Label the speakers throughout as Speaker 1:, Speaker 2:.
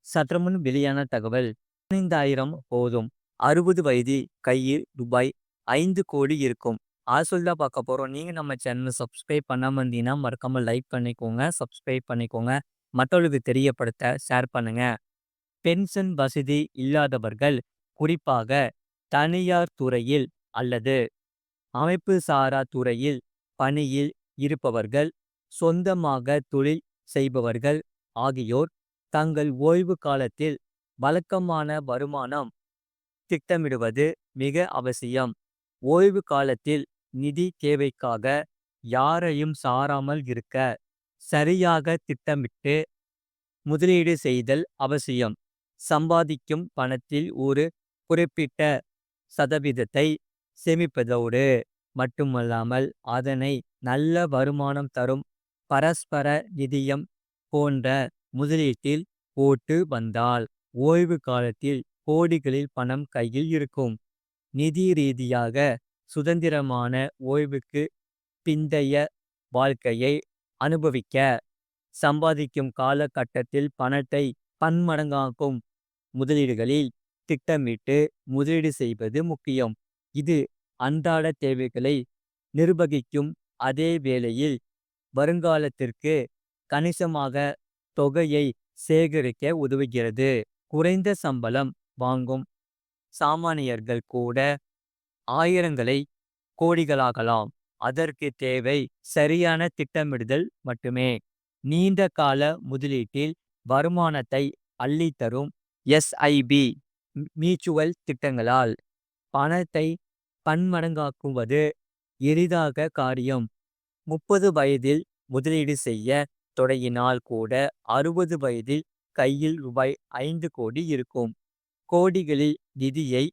Speaker 1: சற்றுமுன் வெளியான தகவல் 15,000 போதும். 60 வயது கையில் ரூபாய் 5 கோடி இருக்கும். சொல்லி பார்க்க போறோம். நீங்க நம்ம சேனலை சப்ஸ்கிரைப் பண்ணாம இருந்தீங்கன்னா மறக்காம லைக் பண்ணிக்கோங்க, சப்ஸ்கிரைப் பண்ணிக்கோங்க. மற்றவர்களுக்கு தெரியப்படுத்த ஷேர் பண்ணுங்க. பென்ஷன் வசதி இல்லாதவர்கள், குறிப்பாக தனியார் துறையில் அல்லது அமைப்பு சாரா துறையில் பணியில் இருப்பவர்கள், சொந்தமாக தொழில் செய்பவர்கள் ஆகியோர் தங்கள் ஓய்வு காலத்தில் வழக்கமான வருமானம் திட்டமிடுவது மிக அவசியம். ஓய்வு காலத்தில் நிதி தேவைக்காக யாரையும் சாராமல் இருக்க சரியாக திட்டமிட்டு முதலீடு செய்தல் அவசியம். சம்பாதிக்கும் பணத்தில் ஒரு குறிப்பிட்ட சதவீதத்தை சேமிப்பதோடு மட்டுமல்லாமல் அதனை நல்ல வருமானம் தரும் பரஸ்பர நிதியம் போன்ற முதலீட்டில் போட்டு வந்தால் ஓய்வு காலத்தில் கோடிகளில் பணம் கையில் இருக்கும். நிதி ரீதியாக சுதந்திரமான ஓய்வுக்கு பிந்தைய வாழ்க்கையை அனுபவிக்க சம்பாதிக்கும் காலகட்டத்தில் பணத்தை பன்மடங்காக்கும் முதலீடுகளில் திட்டமிட்டு முதலீடு செய்வது முக்கியம். இது அன்றாட தேவைகளை நிர்வகிக்கும் அதே வேளையில் வருங்காலத்திற்கு கணிசமாக தொகையை சேகரிக்க உதவுகிறது. குறைந்த சம்பளம் வாங்கும் சாமானியர்கள் கூட ஆயிரங்களை கோடிகளாகலாம். அதற்கு தேவை சரியான திட்டமிடுதல் மட்டுமே. நீண்ட கால முதலீட்டில் வருமானத்தை அள்ளித்தரும் எஸ்ஐபி மியூச்சுவல் திட்டங்களால் பணத்தை பன்மடங்காக்குவது எளிதாக காரியம். 30 வயதில் முதலீடு செய்ய தொடங்கினால் கூட 60 வயதில் கையில் ரூபாய் 5 கோடி இருக்கும். கோடிகளில் நிதியை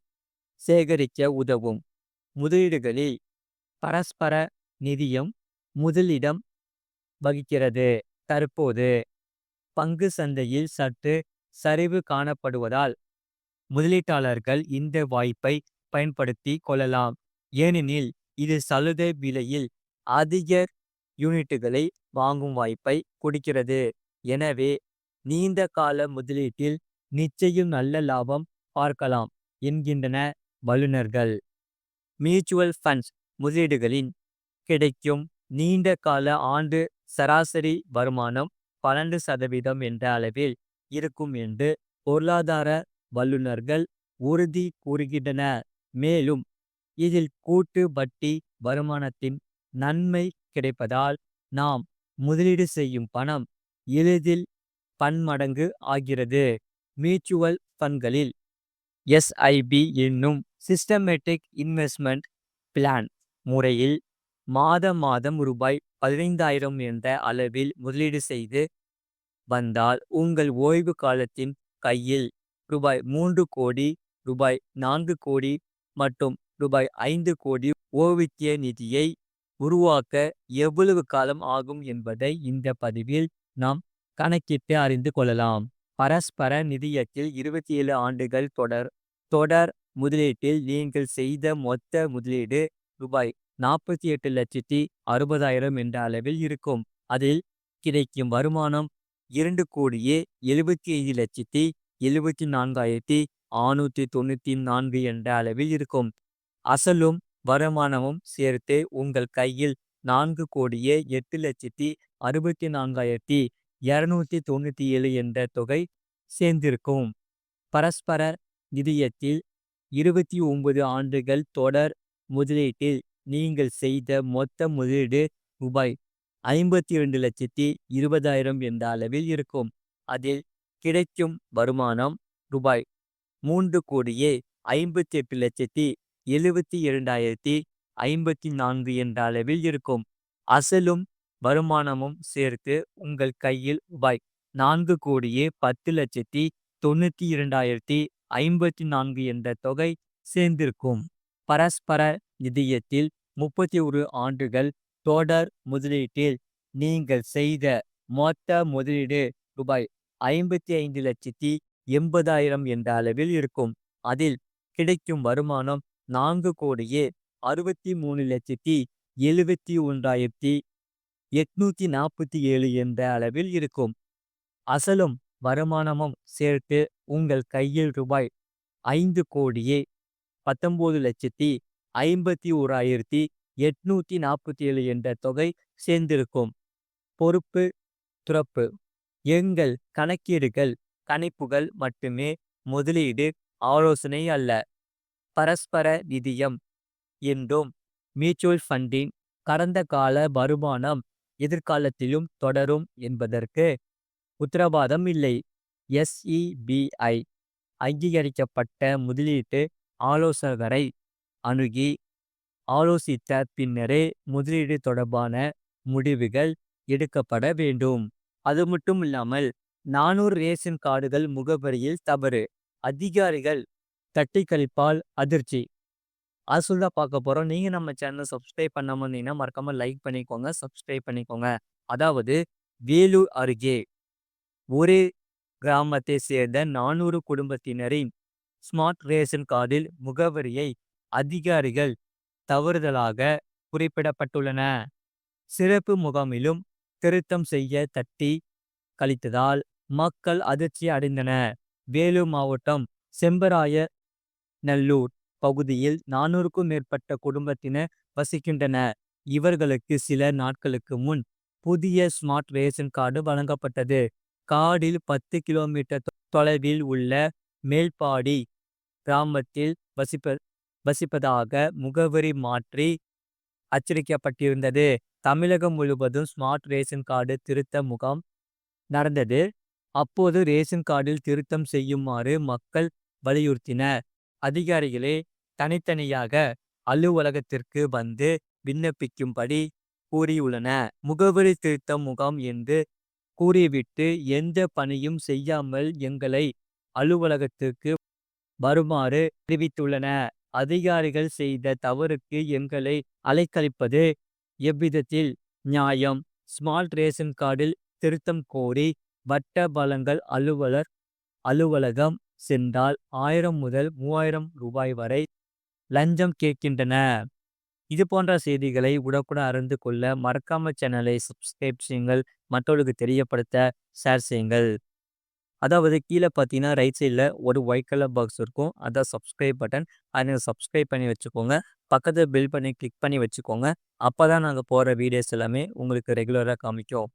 Speaker 1: சேகரிக்க உதவும் முதலீடுகளில் பரஸ்பர நிதியம் முதலிடம் வகிக்கிறது. தற்போது பங்கு சந்தையில் சற்று சரிவு காணப்படுவதால் முதலீட்டாளர்கள் இந்த வாய்ப்பை பயன்படுத்தி கொள்ளலாம். ஏனெனில் இது சலுகை விலையில் அதிக யூனிட்டுகளை வாங்கும் வாய்ப்பை கொடுக்கிறது. எனவே நீண்ட கால முதலீட்டில் நிச்சயம் நல்ல லாபம் பார்க்கலாம் என்கின்றன வல்லுநர்கள். மியூச்சுவல் ஃபண்ட்ஸ் முதலீடுகளின் கிடைக்கும் நீண்ட கால ஆண்டு சராசரி வருமானம் 12% என்ற அளவில் இருக்கும் என்று பொருளாதார வல்லுநர்கள் உறுதி கூறுகின்றனர். மேலும் இதில் கூட்டு வட்டி வருமானத்தின் நன்மை கிடைப்பதால் நாம் முதலீடு செய்யும் பணம் எளிதில் பன்மடங்கு ஆகிறது. மியூச்சுவல் ஃபண்ட்களில் எஸ்ஐபி என்னும் சிஸ்டமேட்டிக் இன்வெஸ்ட்மெண்ட் பிளான் முறையில் மாதம் ரூபாய் 15,000 என்ற அளவில் முதலீடு செய்து வந்தால் உங்கள் ஓய்வு காலத்தின் கையில் ரூபாய் 3 கோடி, ரூபாய் 4 கோடி மற்றும் ரூபாய் 5 கோடி ஓய்வூதிய நிதியை உருவாக்க எவ்வளவு காலம் ஆகும் என்பதை இந்த பதிவில் நாம் கணக்கிட்டு அறிந்து கொள்ளலாம். பரஸ்பர நிதியத்தில் 27 ஆண்டுகள் தொடர் முதலீட்டில் நீங்கள் செய்த மொத்த முதலீடு ரூபாய் 48,60,000 என்ற அளவில் இருக்கும். அதில் கிடைக்கும் வருமானம் 2,75,74,694 என்ற அளவில் இருக்கும். அசலும் வருமானமும் சேர்த்து உங்கள் கையில் 4,08,64,297 என்ற தொகை சேர்ந்திருக்கும். பரஸ்பர நிதியத்தில் 29 ஆண்டுகள் தொடர் முதலீட்டில் நீங்கள் செய்த மொத்த முதலீடு ரூபாய் 52,20,000 என்ற அளவில் இருக்கும். அதில் கிடைக்கும் வருமானம் ரூபாய் 3,58,72,054 என்ற அளவில் இருக்கும். அசலும் வருமானமும் சேர்த்து உங்கள் கையில் ரூபாய் 4,10,92,054 என்ற தொகை சேர்ந்திருக்கும். பரஸ்பர நிதியத்தில் 31 ஆண்டுகள் தொடர் முதலீட்டில் நீங்கள் செய்த மொத்த முதலீடு ரூபாய் 55,80,000 என்ற அளவில் இருக்கும். அதில் கிடைக்கும் வருமானம் 4,63,71,847 என்ற அளவில் இருக்கும். அசலும் வருமானமும் சேர்த்து உங்கள் கையில் ரூபாய் 5,19,51,847 என்ற தொகை சேர்ந்திருக்கும். பொறுப்பு துறப்பு. எங்கள் கணக்கீடுகள் கணிப்புகள் மட்டுமே, முதலீடு ஆலோசனை அல்ல. பரஸ்பர நிதியம் என்றும் மியூச்சுவல் ஃபண்டின் கடந்த கால வருமானம் எதிர்காலத்திலும் தொடரும் என்பதற்கு உத்தரவாதம் இல்லை. SEBI அங்கீகரிக்கப்பட்ட முதலீட்டு ஆலோசகரை அணுகி ஆலோசித்த பின்னரே முதலீடு தொடர்பான முடிவுகள் எடுக்கப்பட வேண்டும். அது மட்டும் இல்லாமல் 400 ரேஷன் கார்டுகள் முகவரியில் தவறு, அதிகாரிகள் தட்டி கழிப்பால் அதிர்ச்சி. அது சொல்லி தான் பார்க்க போறோம். நீங்க நம்ம சேனலை சப்ஸ்கிரைப் பண்ணாம இருந்தீங்கன்னா மறக்காம லைக் பண்ணிக்கோங்க, சப்ஸ்கிரைப் பண்ணிக்கோங்க. அதாவது வேலூர் அருகே ஒரே கிராமத்தை சேர்ந்த 400 குடும்பத்தினரின் ஸ்மார்ட் ரேஷன் கார்டில் முகவரியை அதிகாரிகள் தவறுதலாக குறிப்பிடப்பட்டுள்ளன. சிறப்பு முகாமிலும் திருத்தம் செய்ய தட்டி கழித்ததால் மக்கள் அதிர்ச்சி அடைந்தனர். வேலூர் மாவட்டம் செம்பராய நல்லூர் பகுதியில் 400க்கும் மேற்பட்ட குடும்பத்தினர் வசிக்கின்றனர். இவர்களுக்கு சில நாட்களுக்கு முன் புதிய ஸ்மார்ட் ரேஷன் கார்டு வழங்கப்பட்டது. கார்டில் 10 கிலோமீட்டர் தொலைவில் உள்ள மேல்பாடி கிராமத்தில் வசிப்பதாக முகவரி மாற்றி அச்சடிக்கப்பட்டிருந்தது. தமிழகம் முழுவதும் ஸ்மார்ட் ரேஷன் கார்டு திருத்த முகாம் நடந்தது. அப்போது ரேஷன் கார்டில் திருத்தம் செய்யுமாறு மக்கள் வலியுறுத்தினர். அதிகாரிகளே தனித்தனியாக அலுவலகத்திற்கு வந்து விண்ணப்பிக்கும்படி கூறியுள்ளன. முகவரி திருத்தம் முகாம் என்று கூறிவிட்டு எந்த பணியும் செய்யாமல் எங்களை அலுவலகத்திற்கு வருமாறு தெரிவித்துள்ளன. அதிகாரிகள் செய்த தவறுக்கு எங்களை அலைக்கழிப்பது எவ்விதத்தில் நியாயம்? ஸ்மார்ட் ரேஷன் கார்டில் திருத்தம் கோரி வட்ட வழங்கல் அலுவலகம் சென்றால் 1000 முதல் 3000 ரூபாய் வரை லஞ்சம் கேட்கின்றன. இது போன்ற செய்திகளை உடனுக்குடன் அறிந்து கொள்ள மறக்காம சேனலை சப்ஸ்கிரைப் செய்யுங்கள், மற்றவர்களுக்கு தெரியப்படுத்த ஷேர் செய்யுங்கள். அதாவது கீழே பார்த்தீங்கன்னா ரைட் சைடில் ஒரு ஒயிட் கலர் பாக்ஸ் இருக்கும், அதான் சப்ஸ்கிரைப் பட்டன். அதை நீங்கள் சப்ஸ்கிரைப் பண்ணி வச்சுக்கோங்க. பக்கத்தில் பெல் பண்ணி கிளிக் பண்ணி வச்சுக்கோங்க. அப்போ தான் நாங்கள் போகிற வீடியோஸ் எல்லாமே உங்களுக்கு ரெகுலராக காமிக்கும்.